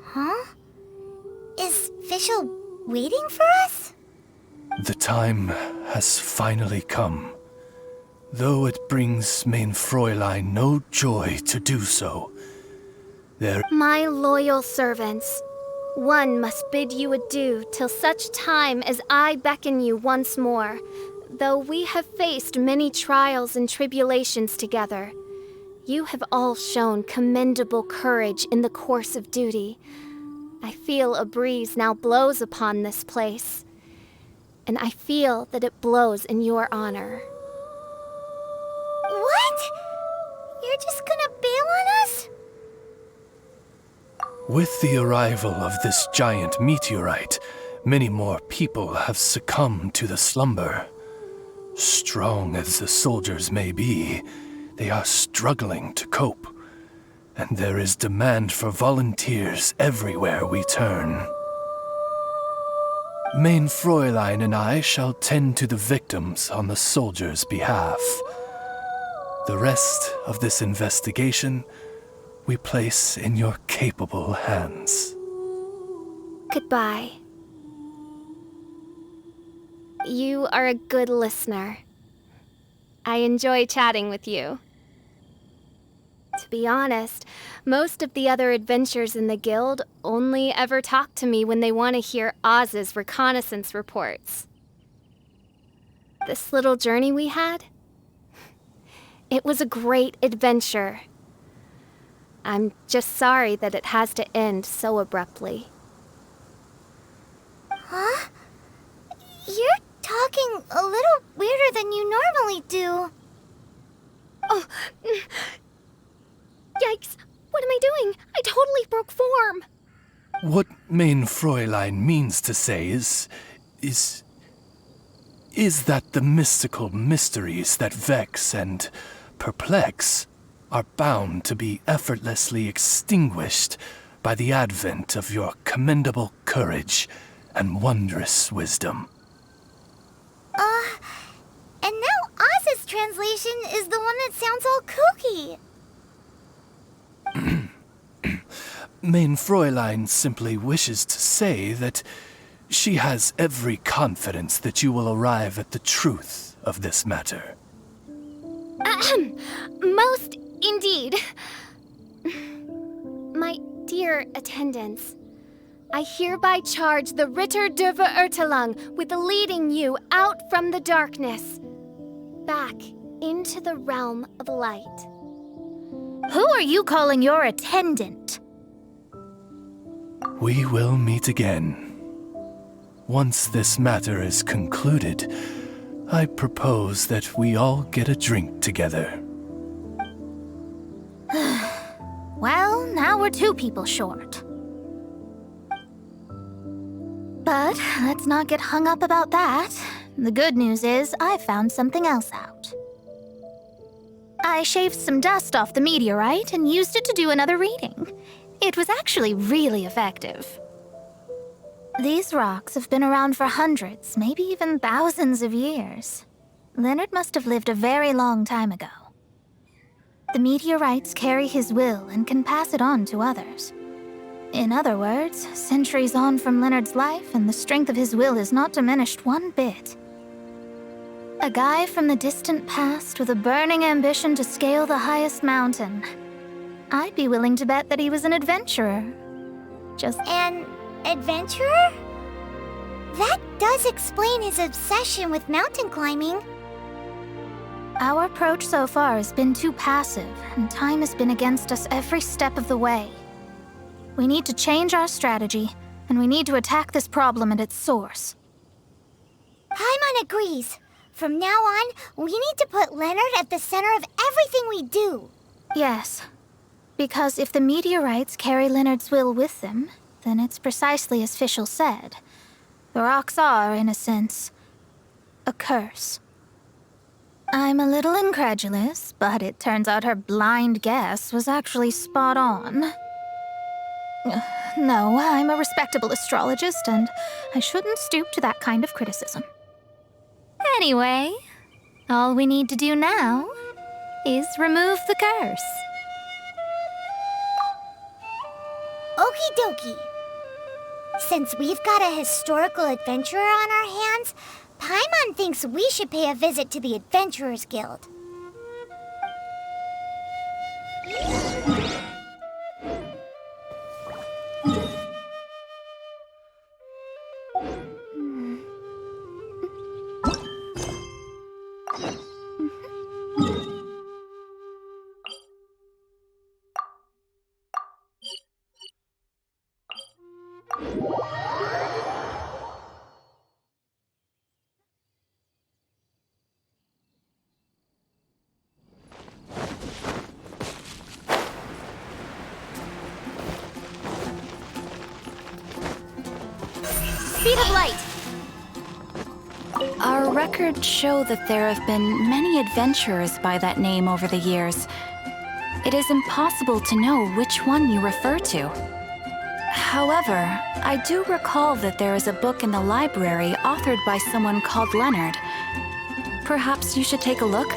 Huh? Is Fischl waiting for us? The time has finally come. Though it brings mein Fräulein no joy to do so, My loyal servants, one must bid you adieu till such time as I beckon you once more. Though we have faced many trials and tribulations together, you have all shown commendable courage in the course of duty. I feel a breeze now blows upon this place, and I feel that it blows in your honor. What? You're just gonna bail on us? With the arrival of this giant meteorite, many more people have succumbed to the slumber. Strong as the soldiers may be, they are struggling to cope, and there is demand for volunteers everywhere we turn. Mein Fräulein and I shall tend to the victims on the soldiers' behalf. The rest of this investigation we place in your capable hands. Goodbye. You are a good listener. I enjoy chatting with you. To be honest, most of the other adventurers in the guild only ever talk to me when they want to hear Oz's reconnaissance reports. This little journey we had, it was a great adventure. I'm just sorry that it has to end so abruptly. Huh? You're talking a little weirder than you normally do. Oh, yikes! What am I doing? I totally broke form! What mein Fräulein means to say is that the mystical mysteries that vex and perplex are bound to be effortlessly extinguished by the advent of your commendable courage and wondrous wisdom. And now Oz's translation is the one that sounds all kooky. Mein Fräulein simply wishes to say that she has every confidence that you will arrive at the truth of this matter. Most indeed. My dear attendants, I hereby charge the Ritter der Verurteilung with leading you out from the darkness, back into the realm of light. Who are you calling your attendant? We will meet again. Once this matter is concluded, I propose that we all get a drink together. Well, now we're 2 people short. But let's not get hung up about that. The good news is I found something else out. I shaved some dust off the meteorite and used it to do another reading. It was actually really effective. These rocks have been around for hundreds, maybe even thousands of years. Leonard must have lived a very long time ago. The meteorites carry his will and can pass it on to others. In other words, centuries on from Leonard's life, and the strength of his will is not diminished one bit. A guy from the distant past with a burning ambition to scale the highest mountain. I'd be willing to bet that he was an adventurer. An adventurer? That does explain his obsession with mountain climbing. Our approach so far has been too passive, and time has been against us every step of the way. We need to change our strategy, and we need to attack this problem at its source. Paimon agrees. From now on, we need to put Leonard at the center of everything we do. Yes, because if the meteorites carry Leonard's will with them, then it's precisely as Fischl said. The rocks are, in a sense, a curse. I'm a little incredulous, but it turns out her blind guess was actually spot on. No, I'm a respectable astrologist, and I shouldn't stoop to that kind of criticism. Anyway, all we need to do now is remove the curse. Okie dokie. Since we've got a historical adventurer on our hands, Paimon thinks we should pay a visit to the Adventurers Guild. Speed of light! Our records show that there have been many adventurers by that name over the years. It is impossible to know which one you refer to. However, I do recall that there is a book in the library authored by someone called Leonard. Perhaps you should take a look?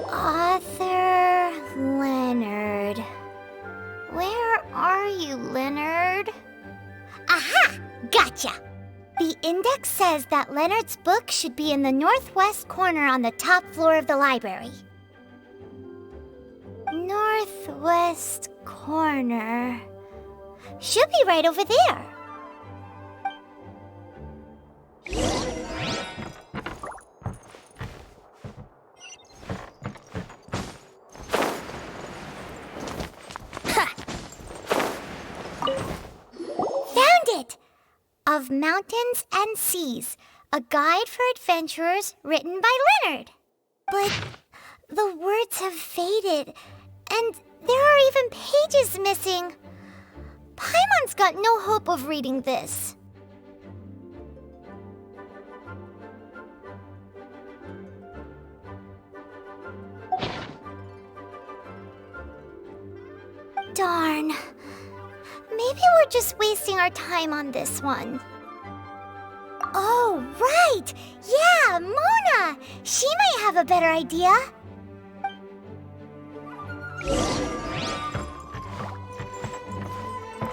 Author Leonard. Where are you, Leonard? Aha! Gotcha! The index says that Leonard's book should be in the northwest corner on the top floor of the library. Northwest corner. Should be right over there. Of Mountains and Seas, a guide for adventurers written by Leonard. But the words have faded, and there are even pages missing. Paimon's got no hope of reading this. Darn. Maybe we're just wasting our time on this one. Oh, right! Yeah, Mona! She might have a better idea.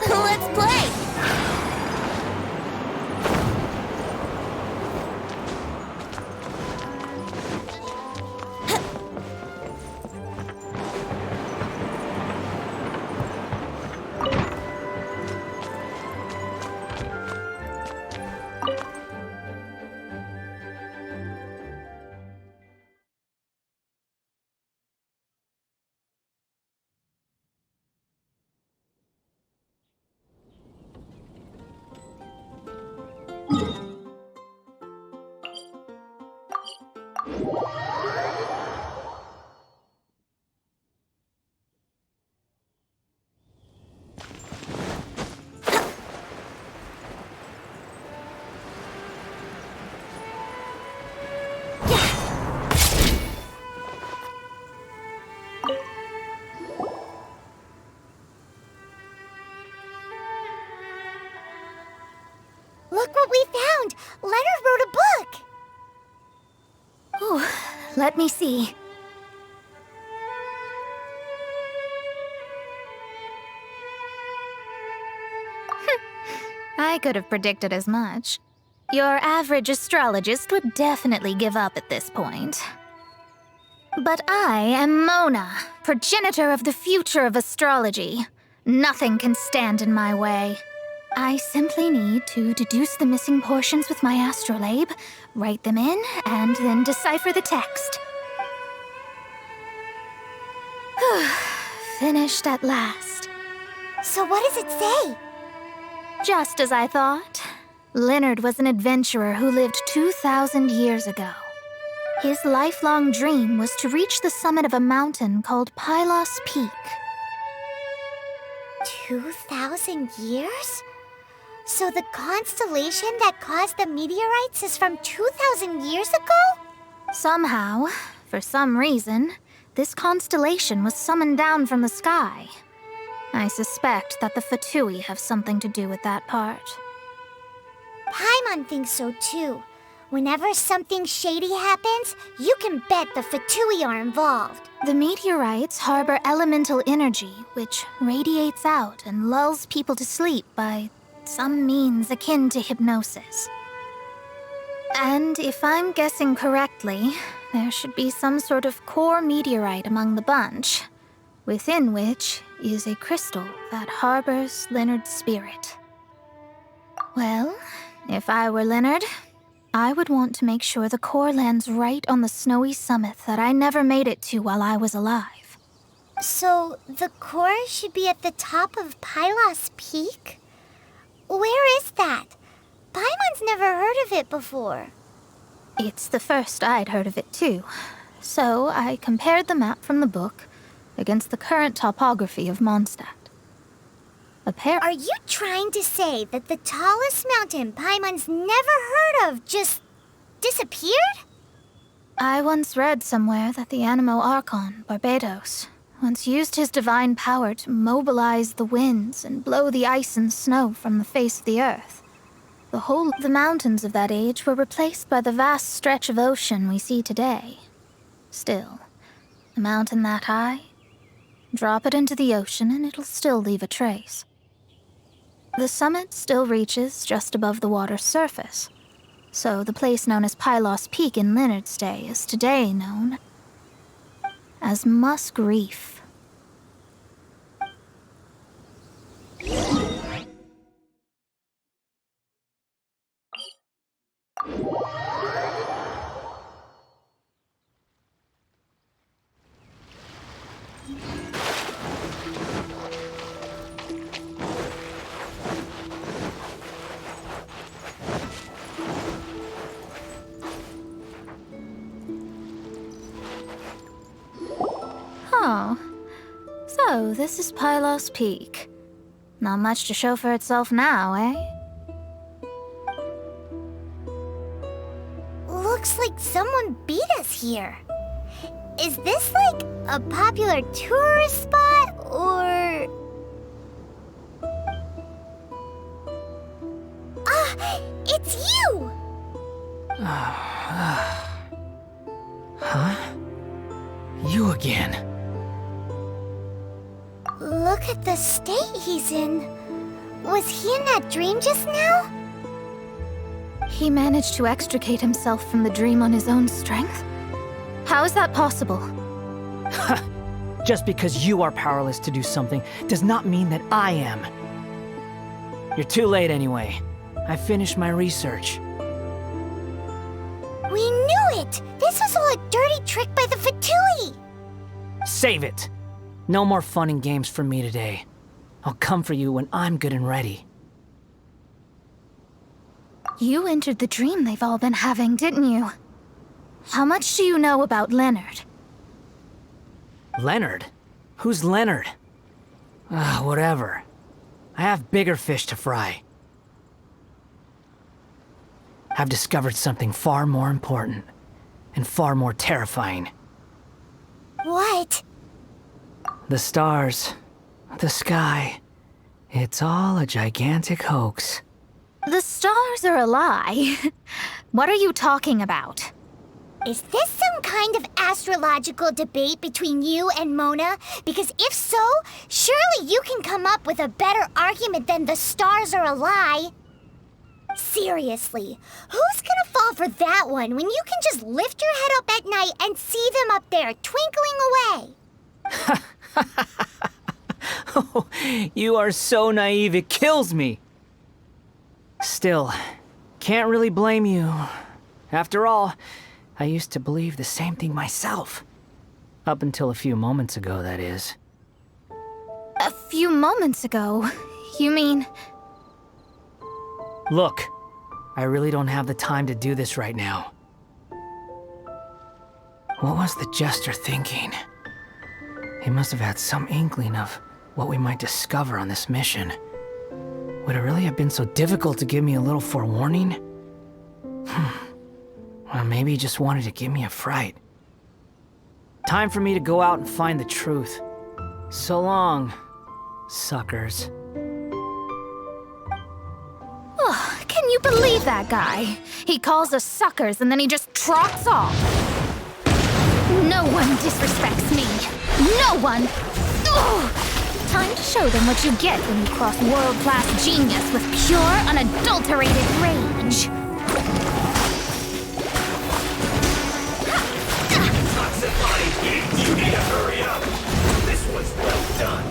Let's play! let me see. I could have predicted as much. Your average astrologist would definitely give up at this point. But I am Mona, progenitor of the future of astrology. Nothing can stand in my way. I simply need to deduce the missing portions with my astrolabe, write them in, and then decipher the text. Finished at last. So what does it say? Just as I thought. Leonard was an adventurer who lived 2,000 years ago. His lifelong dream was to reach the summit of a mountain called Pylos Peak. 2,000 years? So the constellation that caused the meteorites is from 2,000 years ago? Somehow, for some reason, this constellation was summoned down from the sky. I suspect that the Fatui have something to do with that part. Paimon thinks so too. Whenever something shady happens, you can bet the Fatui are involved. The meteorites harbor elemental energy, which radiates out and lulls people to sleep by some means akin to hypnosis. And if I'm guessing correctly, there should be some sort of core meteorite among the bunch, within which is a crystal that harbors Leonard's spirit. Well, if I were Leonard, I would want to make sure the core lands right on the snowy summit that I never made it to while I was alive. So the core should be at the top of Pylos Peak? Where is that? Paimon's never heard of it before. It's the first I'd heard of it too. So I compared the map from the book against the current topography of Mondstadt. Are you trying to say that the tallest mountain Paimon's never heard of just disappeared? I once read somewhere that the Animo Archon, Barbados, once used his divine power to mobilize the winds and blow the ice and snow from the face of the earth. The whole of the mountains of that age were replaced by the vast stretch of ocean we see today. Still, a mountain that high, drop it into the ocean and it'll still leave a trace. The summit still reaches just above the water's surface, so the place known as Pylos Peak in Leonard's day is today known as Musk Reef. Oh, so this is Pylos Peak. Not much to show for itself now, eh? Looks like someone beat us here. Is this like a popular tourist spot, or... Ah, it's you! Huh? You again. Look at the state he's in. Was he in that dream just now? He managed to extricate himself from the dream on his own strength? How is that possible? Just because you are powerless to do something does not mean that I am. You're too late anyway. I finished my research. We knew it! This was all a dirty trick by the Fatui! Save it! No more fun and games for me today. I'll come for you when I'm good and ready. You entered the dream they've all been having, didn't you? How much do you know about Leonard? Leonard? Who's Leonard? Whatever. I have bigger fish to fry. I've discovered something far more important and far more terrifying. What? The stars, the sky, it's all a gigantic hoax. The stars are a lie. What are you talking about? Is this some kind of astrological debate between you and Mona? Because if so, surely you can come up with a better argument than the stars are a lie. Seriously, who's gonna fall for that one when you can just lift your head up at night and see them up there twinkling away? Oh, you are so naive, it kills me. Still, can't really blame you. After all, I used to believe the same thing myself. Up until a few moments ago, that is. A few moments ago? You mean... Look, I really don't have the time to do this right now. What was the jester thinking? He must have had some inkling of what we might discover on this mission. Would it really have been so difficult to give me a little forewarning? Or maybe he just wanted to give me a fright. Time for me to go out and find the truth. So long, suckers. Oh, can you believe that guy? He calls us suckers and then he just trots off. No one disrespects me. No one! Ugh! Time to show them what you get when you cross world-class genius with pure, unadulterated rage. You need to hurry up! This one's well done!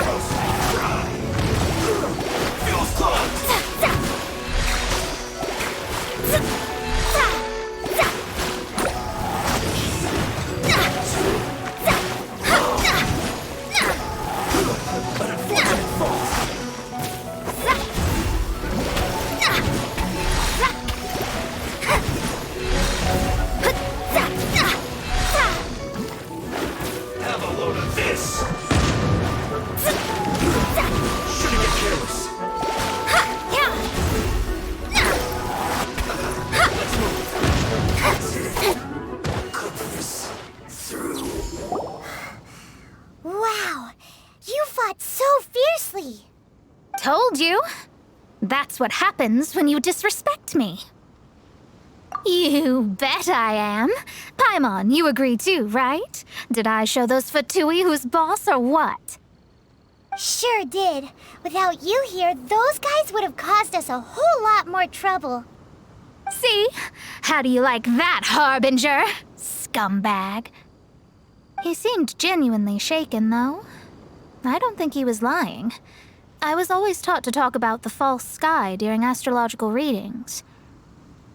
Roasted dry! Feels close! But unfortunate falls! Have a load of this! Shouldn't get careless. Let's move. Cook this through. Wow, you fought so fiercely. Told you. That's what happens when you disrespect me. You bet I am. Paimon, you agree too, right? Did I show those Fatui who's boss or what? Sure did. Without you here, those guys would have caused us a whole lot more trouble. See? How do you like that, Harbinger? Scumbag. He seemed genuinely shaken, though. I don't think he was lying. I was always taught to talk about the false sky during astrological readings.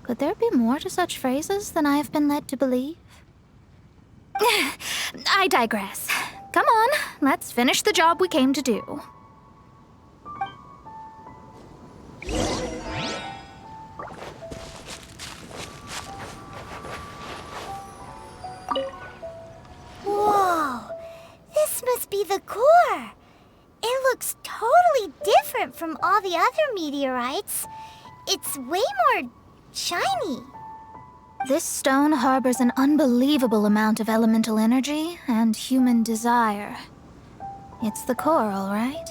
Could there be more to such phrases than I have been led to believe? I digress. Come on, let's finish the job we came to do. Whoa, this must be the core. It looks totally different from all the other meteorites. It's way more shiny. This stone harbors an unbelievable amount of elemental energy and human desire. It's the core, all right?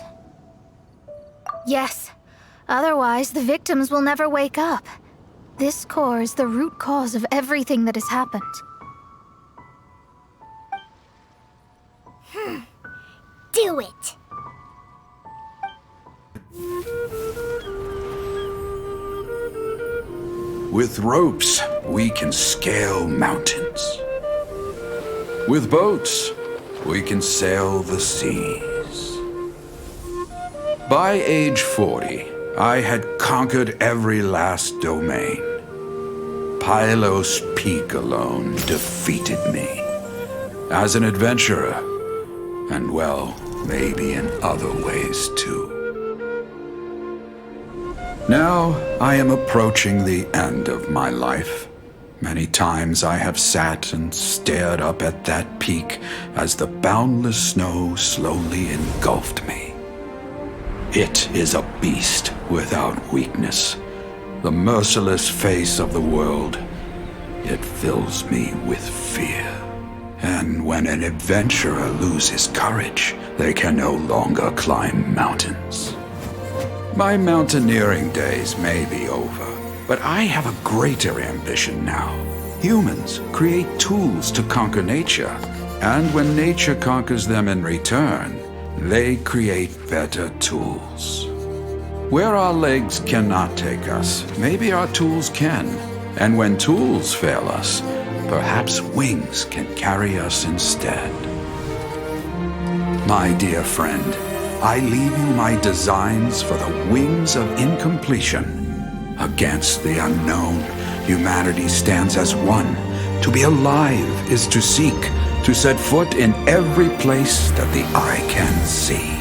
Yes. Otherwise, the victims will never wake up. This core is the root cause of everything that has happened. Do it. With ropes, we can scale mountains. With boats, we can sail the seas. By age 40, I had conquered every last domain. Pylos Peak alone defeated me. As an adventurer, and well, maybe in other ways too. Now, I am approaching the end of my life. Many times I have sat and stared up at that peak as the boundless snow slowly engulfed me. It is a beast without weakness, the merciless face of the world. It fills me with fear. And when an adventurer loses courage, they can no longer climb mountains. My mountaineering days may be over, but I have a greater ambition now. Humans create tools to conquer nature, and when nature conquers them in return, they create better tools. Where our legs cannot take us, maybe our tools can. And when tools fail us, perhaps wings can carry us instead. My dear friend, I leave you my designs for the wings of incompletion. Against the unknown, humanity stands as one. To be alive is to seek, to set foot in every place that the eye can see.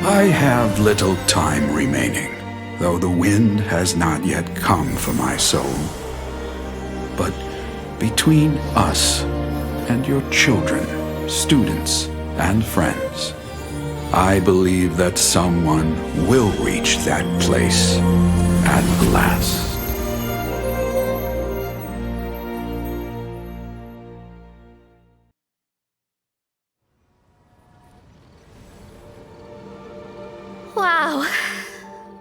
I have little time remaining, though the wind has not yet come for my soul. But between us and your children, students, and friends, I believe that someone will reach that place at last. Wow.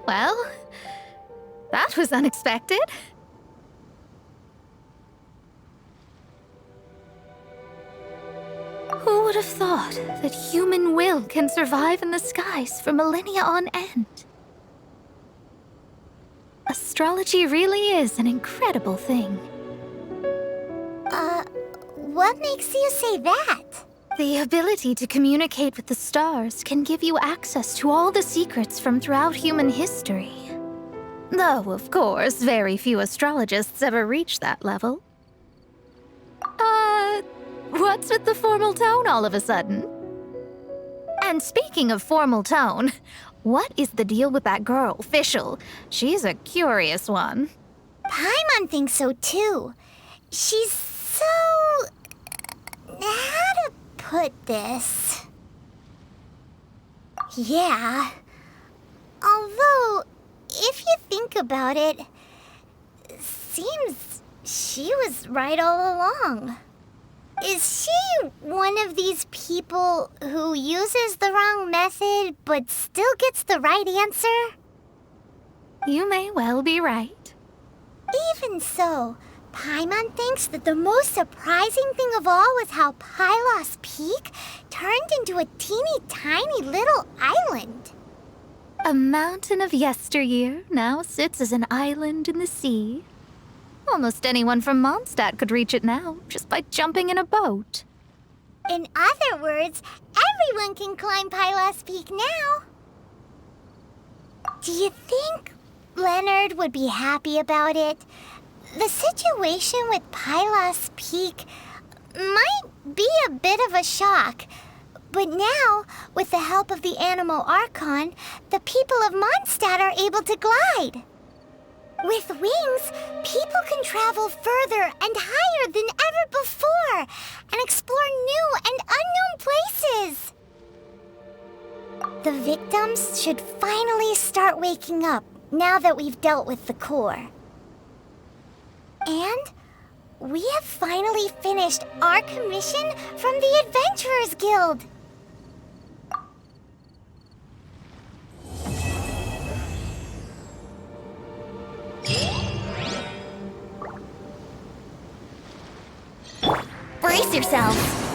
Well, that was unexpected. Who would have thought that human will can survive in the skies for millennia on end? Astrology really is an incredible thing. What makes you say that? The ability to communicate with the stars can give you access to all the secrets from throughout human history. Though, of course, very few astrologists ever reach that level. What's with the formal tone all of a sudden? And speaking of formal tone, what is the deal with that girl, Fischl? She's a curious one. Paimon thinks so too. She's so... how to put this? Yeah. Although, if you think about it, seems she was right all along. Is she one of these people who uses the wrong method but still gets the right answer? You may well be right. Even so, Paimon thinks that the most surprising thing of all was how Pylos Peak turned into a teeny tiny little island. A mountain of yesteryear now sits as an island in the sea. Almost anyone from Mondstadt could reach it now, just by jumping in a boat. In other words, everyone can climb Pylos Peak now. Do you think Leonard would be happy about it? The situation with Pylos Peak might be a bit of a shock. But now, with the help of the Animal Archon, the people of Mondstadt are able to glide. With wings, people can travel further and higher than ever before and explore new and unknown places. The victims should finally start waking up now that we've dealt with the core. And we have finally finished our commission from the Adventurers Guild. Brace yourselves!